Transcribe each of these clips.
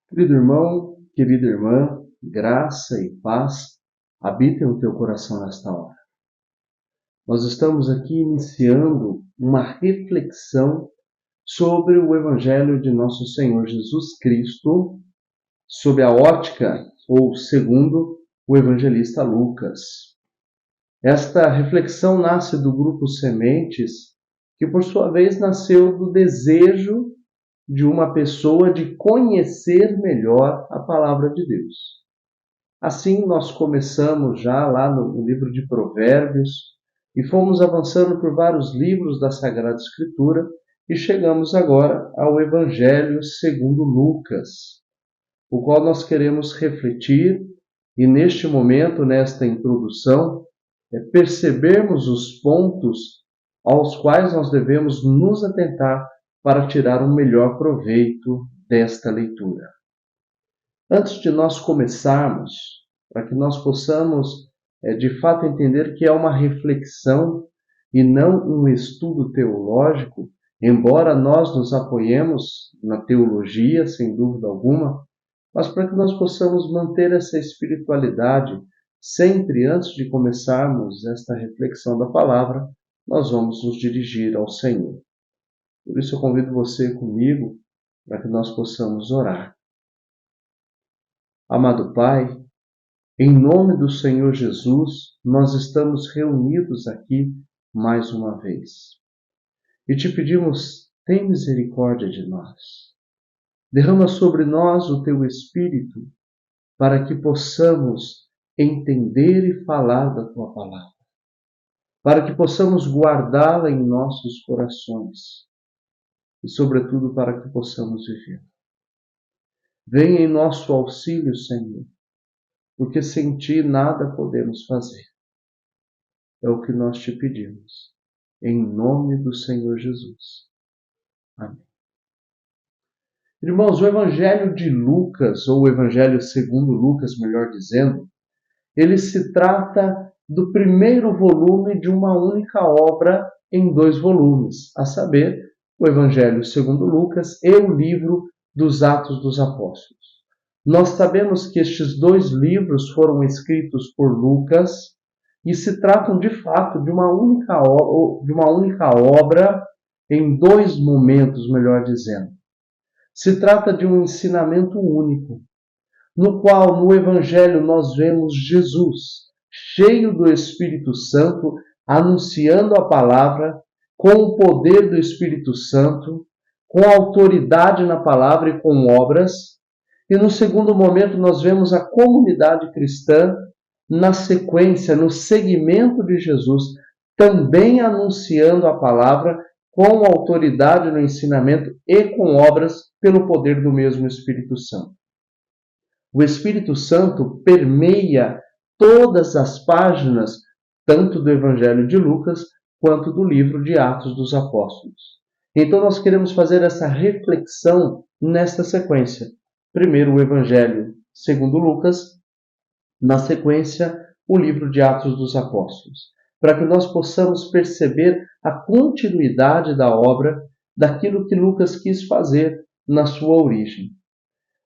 Querido irmão, querida irmã, graça e paz habitem o teu coração nesta hora. Nós estamos aqui iniciando uma reflexão sobre o Evangelho de nosso Senhor Jesus Cristo, sob a ótica, ou segundo, o evangelista Lucas. Esta reflexão nasce do grupo Sementes, que por sua vez nasceu do desejo de uma pessoa de conhecer melhor a palavra de Deus. Assim, nós começamos já lá no livro de Provérbios e fomos avançando por vários livros da Sagrada Escritura e chegamos agora ao Evangelho segundo Lucas, o qual nós queremos refletir e neste momento, nesta introdução, percebermos os pontos aos quais nós devemos nos atentar para tirar um melhor proveito desta leitura. Antes de nós começarmos, para que nós possamos de fato entender que é uma reflexão e não um estudo teológico, embora nós nos apoiemos na teologia, sem dúvida alguma, mas para que nós possamos manter essa espiritualidade sempre antes de começarmos esta reflexão da palavra, nós vamos nos dirigir ao Senhor. Por isso eu convido você comigo para que nós possamos orar. Amado Pai, em nome do Senhor Jesus, nós estamos reunidos aqui mais uma vez. E te pedimos, tem misericórdia de nós. Derrama sobre nós o teu Espírito, para que possamos entender e falar da tua palavra, para que possamos guardá-la em nossos corações e, sobretudo, para que possamos viver. Venha em nosso auxílio, Senhor, porque sem ti nada podemos fazer. É o que nós te pedimos, em nome do Senhor Jesus. Amém. Irmãos, o Evangelho de Lucas, ou o Evangelho segundo Lucas, melhor dizendo, ele se trata do primeiro volume de uma única obra em 2 volumes, a saber, o Evangelho segundo Lucas e o livro dos Atos dos Apóstolos. Nós sabemos que estes 2 livros foram escritos por Lucas e se tratam, de fato, de uma única obra em 2 momentos, melhor dizendo. Se trata de um ensinamento único, no qual no Evangelho nós vemos Jesus, cheio do Espírito Santo, anunciando a palavra, com o poder do Espírito Santo, com autoridade na palavra e com obras. E no segundo momento nós vemos a comunidade cristã, na sequência, no seguimento de Jesus, também anunciando a palavra, com autoridade no ensinamento e com obras, pelo poder do mesmo Espírito Santo. O Espírito Santo permeia todas as páginas, tanto do Evangelho de Lucas, quanto do livro de Atos dos Apóstolos. Então nós queremos fazer essa reflexão nesta sequência. Primeiro o Evangelho segundo Lucas, na sequência o livro de Atos dos Apóstolos, para que nós possamos perceber a continuidade da obra, daquilo que Lucas quis fazer na sua origem.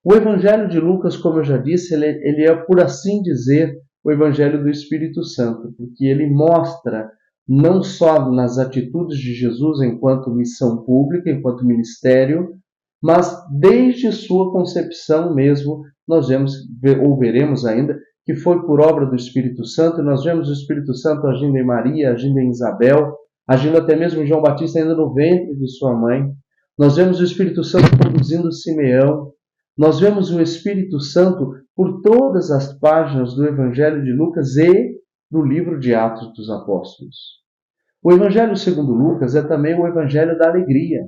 O Evangelho de Lucas, como eu já disse, ele é, por assim dizer, o Evangelho do Espírito Santo, porque ele mostra, não só nas atitudes de Jesus enquanto missão pública, enquanto ministério, mas desde sua concepção mesmo, nós vemos, ou veremos ainda, que foi por obra do Espírito Santo, e nós vemos o Espírito Santo agindo em Maria, agindo em Isabel, agindo até mesmo em João Batista ainda no ventre de sua mãe. Nós vemos o Espírito Santo conduzindo Simeão. Nós vemos o Espírito Santo por todas as páginas do Evangelho de Lucas e do livro de Atos dos Apóstolos. O Evangelho segundo Lucas é também o Evangelho da alegria.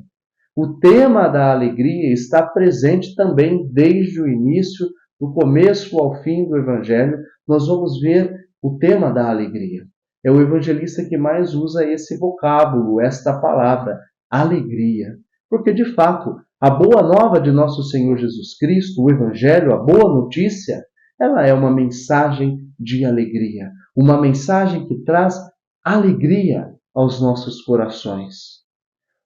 O tema da alegria está presente também desde o início, do começo ao fim do Evangelho. Nós vamos ver o tema da alegria. É o evangelista que mais usa esse vocábulo, esta palavra, alegria. Porque, de fato, a boa nova de nosso Senhor Jesus Cristo, o Evangelho, a boa notícia, ela é uma mensagem de alegria. Uma mensagem que traz alegria aos nossos corações.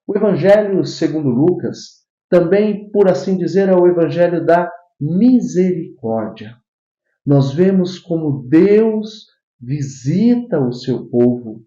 O Evangelho segundo Lucas também, por assim dizer, é o Evangelho da misericórdia. Nós vemos como Deus visita o seu povo,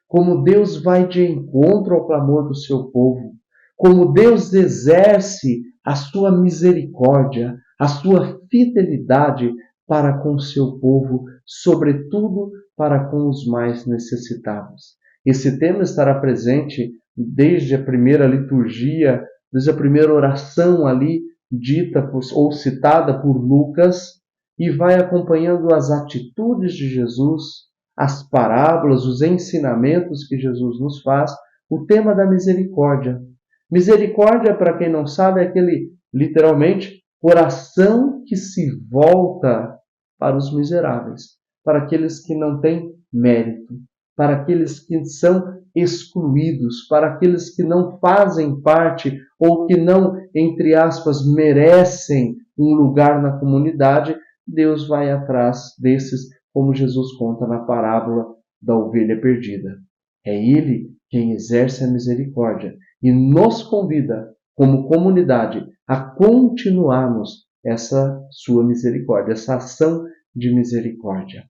como Deus vai de encontro ao clamor do seu povo, como Deus exerce a sua misericórdia, a sua fidelidade para com o seu povo, sobretudo para com os mais necessitados. Esse tema estará presente desde a primeira liturgia, desde a primeira oração ali dita ou citada por Lucas, e vai acompanhando as atitudes de Jesus, as parábolas, os ensinamentos que Jesus nos faz, o tema da misericórdia. Misericórdia, para quem não sabe, é aquele, literalmente, coração que se volta para os miseráveis, para aqueles que não têm mérito, para aqueles que são excluídos, para aqueles que não fazem parte ou que não, entre aspas, merecem um lugar na comunidade. Deus vai atrás desses, como Jesus conta na parábola da ovelha perdida. É Ele quem exerce a misericórdia e nos convida, como comunidade, a continuarmos essa sua misericórdia, essa ação de misericórdia.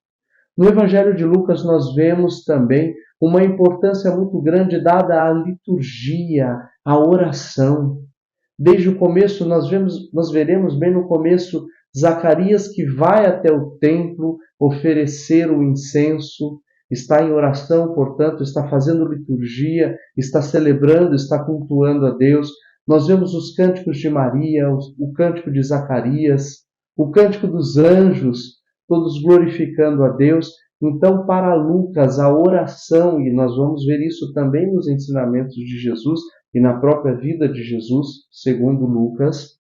No Evangelho de Lucas nós vemos também uma importância muito grande dada à liturgia, à oração. Desde o começo nós veremos bem no começo Zacarias que vai até o templo oferecer o incenso, está em oração, portanto, está fazendo liturgia, está celebrando, está cultuando a Deus. Nós vemos os cânticos de Maria, o cântico de Zacarias, o cântico dos anjos, todos glorificando a Deus. Então, para Lucas, a oração, e nós vamos ver isso também nos ensinamentos de Jesus e na própria vida de Jesus, segundo Lucas,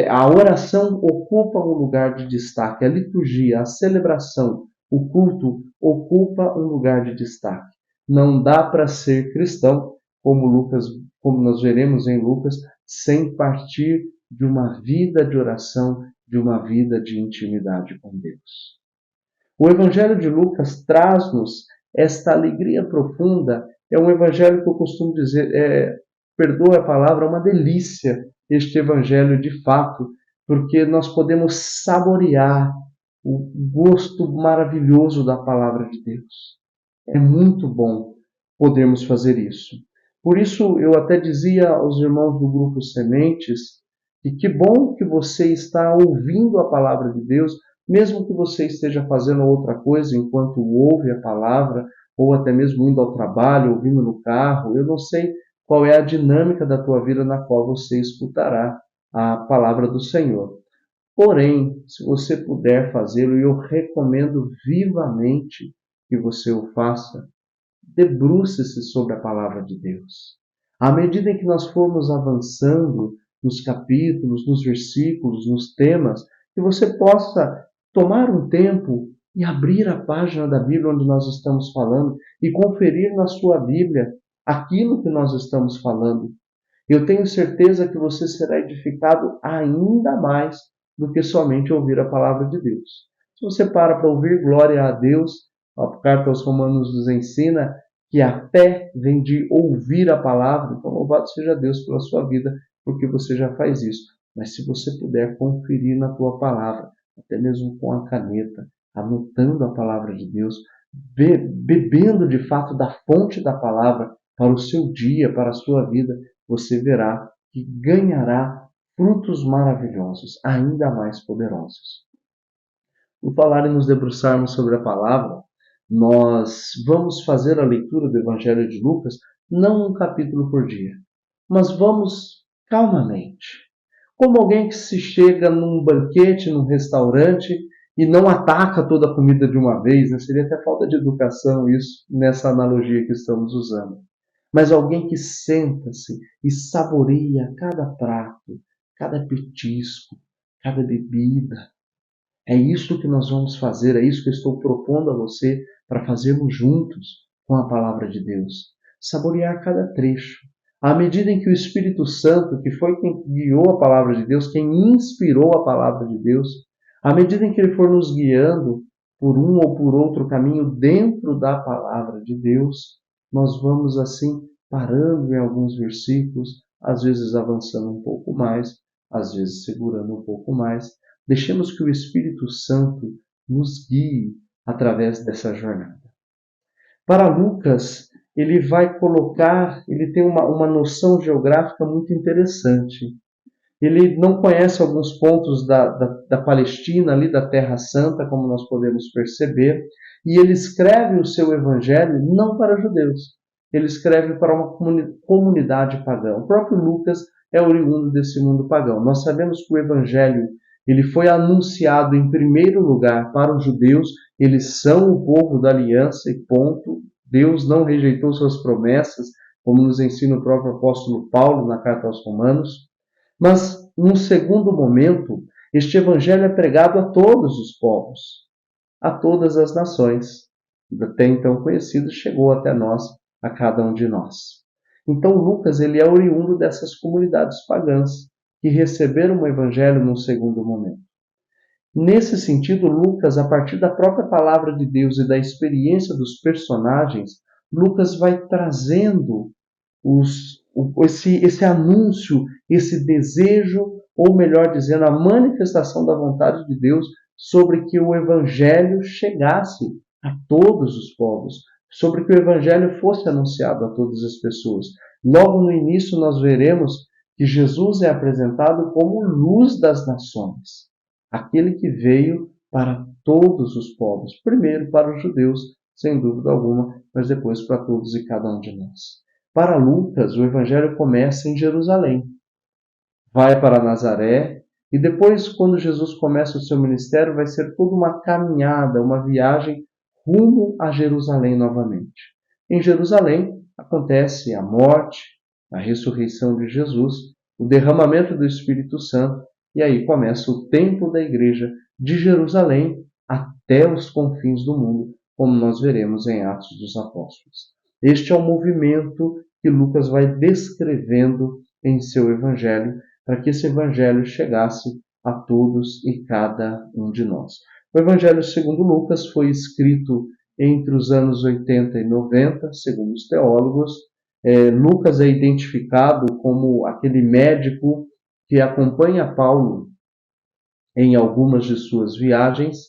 a oração ocupa um lugar de destaque, a liturgia, a celebração, o culto ocupa um lugar de destaque. Não dá para ser cristão, como nós veremos em Lucas, sem partir de uma vida de oração, de uma vida de intimidade com Deus. O Evangelho de Lucas traz-nos esta alegria profunda. É um evangelho que eu costumo dizer, perdoa a palavra, é uma delícia este evangelho de fato, porque nós podemos saborear o gosto maravilhoso da palavra de Deus. É muito bom podermos fazer isso. Por isso eu até dizia aos irmãos do grupo Sementes que bom que você está ouvindo a palavra de Deus, mesmo que você esteja fazendo outra coisa enquanto ouve a palavra, ou até mesmo indo ao trabalho, ouvindo no carro. Eu não sei qual é a dinâmica da tua vida na qual você escutará a palavra do Senhor. Porém, se você puder fazê-lo, e eu recomendo vivamente que você o faça, debruce-se sobre a palavra de Deus. À medida em que nós formos avançando nos capítulos, nos versículos, nos temas, que você possa tomar um tempo e abrir a página da Bíblia onde nós estamos falando e conferir na sua Bíblia aquilo que nós estamos falando. Eu tenho certeza que você será edificado ainda mais do que somente ouvir a palavra de Deus. Se você para ouvir, glória a Deus, a carta aos Romanos nos ensina que a fé vem de ouvir a palavra. Então, louvado seja Deus pela sua vida, porque você já faz isso. Mas se você puder conferir na tua palavra, até mesmo com a caneta, anotando a palavra de Deus, bebendo de fato da fonte da palavra para o seu dia, para a sua vida, você verá que ganhará frutos maravilhosos, ainda mais poderosos. Por falar em nos debruçarmos sobre a palavra, nós vamos fazer a leitura do Evangelho de Lucas, não um capítulo por dia, mas vamos calmamente. Como alguém que se chega num banquete, num restaurante, e não ataca toda a comida de uma vez, né? Seria até falta de educação isso, nessa analogia que estamos usando. Mas alguém que senta-se e saboreia cada prato, cada petisco, cada bebida. É isso que nós vamos fazer, é isso que eu estou propondo a você para fazermos juntos com a palavra de Deus. Saborear cada trecho. À medida em que o Espírito Santo, que foi quem guiou a palavra de Deus, quem inspirou a palavra de Deus, à medida em que ele for nos guiando por um ou por outro caminho dentro da palavra de Deus, nós vamos assim parando em alguns versículos, às vezes avançando um pouco mais, às vezes segurando um pouco mais. Deixemos que o Espírito Santo nos guie através dessa jornada. Para Lucas, ele tem uma noção geográfica muito interessante. Ele não conhece alguns pontos da Palestina, ali da Terra Santa, como nós podemos perceber, e ele escreve o seu evangelho não para judeus, ele escreve para uma comunidade pagã. O próprio Lucas é oriundo desse mundo pagão. Nós sabemos que o evangelho ele foi anunciado em primeiro lugar para os judeus, eles são o povo da aliança e ponto. Deus não rejeitou suas promessas, como nos ensina o próprio apóstolo Paulo na carta aos Romanos. Mas, num segundo momento, este evangelho é pregado a todos os povos, a todas as nações. Até então conhecido, chegou até nós, a cada um de nós. Então, Lucas ele é oriundo dessas comunidades pagãs que receberam o evangelho num segundo momento. Nesse sentido, Lucas, a partir da própria palavra de Deus e da experiência dos personagens, Lucas vai trazendo esse anúncio, esse desejo, ou melhor dizendo, a manifestação da vontade de Deus sobre que o Evangelho chegasse a todos os povos, sobre que o Evangelho fosse anunciado a todas as pessoas. Logo no início nós veremos que Jesus é apresentado como luz das nações, aquele que veio para todos os povos, primeiro para os judeus, sem dúvida alguma, mas depois para todos e cada um de nós. Para Lucas, o evangelho começa em Jerusalém. Vai para Nazaré e depois, quando Jesus começa o seu ministério, vai ser toda uma caminhada, uma viagem rumo a Jerusalém novamente. Em Jerusalém acontece a morte, a ressurreição de Jesus, o derramamento do Espírito Santo e aí começa o tempo da igreja de Jerusalém até os confins do mundo, como nós veremos em Atos dos Apóstolos. Este é o movimento que Lucas vai descrevendo em seu evangelho, para que esse evangelho chegasse a todos e cada um de nós. O evangelho segundo Lucas foi escrito entre os anos 80 e 90, segundo os teólogos. Lucas é identificado como aquele médico que acompanha Paulo em algumas de suas viagens,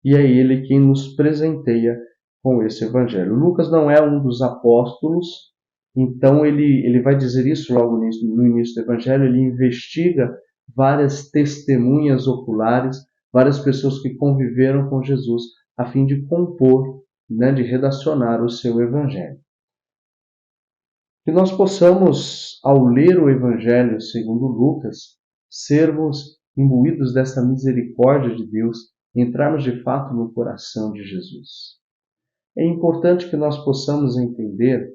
e é ele quem nos presenteia com esse evangelho. Lucas não é um dos apóstolos, então ele vai dizer isso logo no início do evangelho, ele investiga várias testemunhas oculares, várias pessoas que conviveram com Jesus, a fim de compor, de redacionar o seu evangelho. Que nós possamos, ao ler o evangelho segundo Lucas, sermos imbuídos dessa misericórdia de Deus, entrarmos de fato no coração de Jesus. É importante que nós possamos entender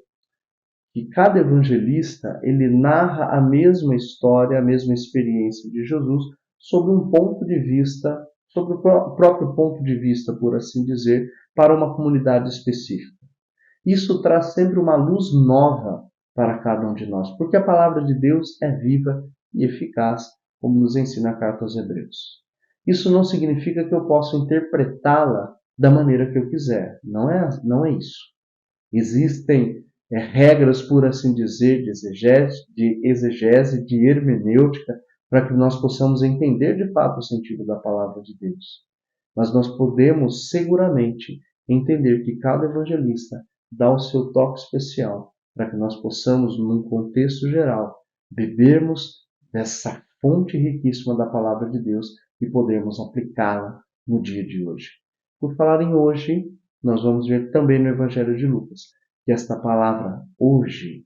que cada evangelista ele narra a mesma história, a mesma experiência de Jesus sobre um ponto de vista, sobre o próprio ponto de vista, por assim dizer, para uma comunidade específica. Isso traz sempre uma luz nova para cada um de nós, porque a palavra de Deus é viva e eficaz, como nos ensina a carta aos Hebreus. Isso não significa que eu possa interpretá-la da maneira que eu quiser. Não é isso. Existem regras, por assim dizer, de exegese, de hermenêutica, para que nós possamos entender de fato o sentido da palavra de Deus. Mas nós podemos seguramente entender que cada evangelista dá o seu toque especial para que nós possamos, num contexto geral, bebermos dessa fonte riquíssima da palavra de Deus e podermos aplicá-la no dia de hoje. Por falar em hoje, nós vamos ver também no Evangelho de Lucas que esta palavra hoje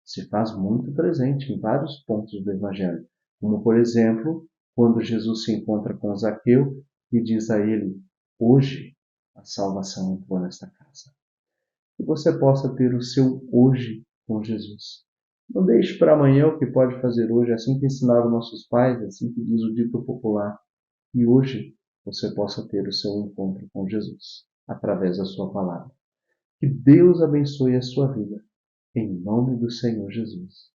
se faz muito presente em vários pontos do Evangelho, como por exemplo, quando Jesus se encontra com Zaqueu e diz a ele, hoje a salvação entrou nesta casa. Que você possa ter o seu hoje com Jesus. Não deixe para amanhã o que pode fazer hoje, assim que ensinaram nossos pais, assim que diz o dito popular. E hoje você possa ter o seu encontro com Jesus, através da sua palavra. Que Deus abençoe a sua vida, em nome do Senhor Jesus.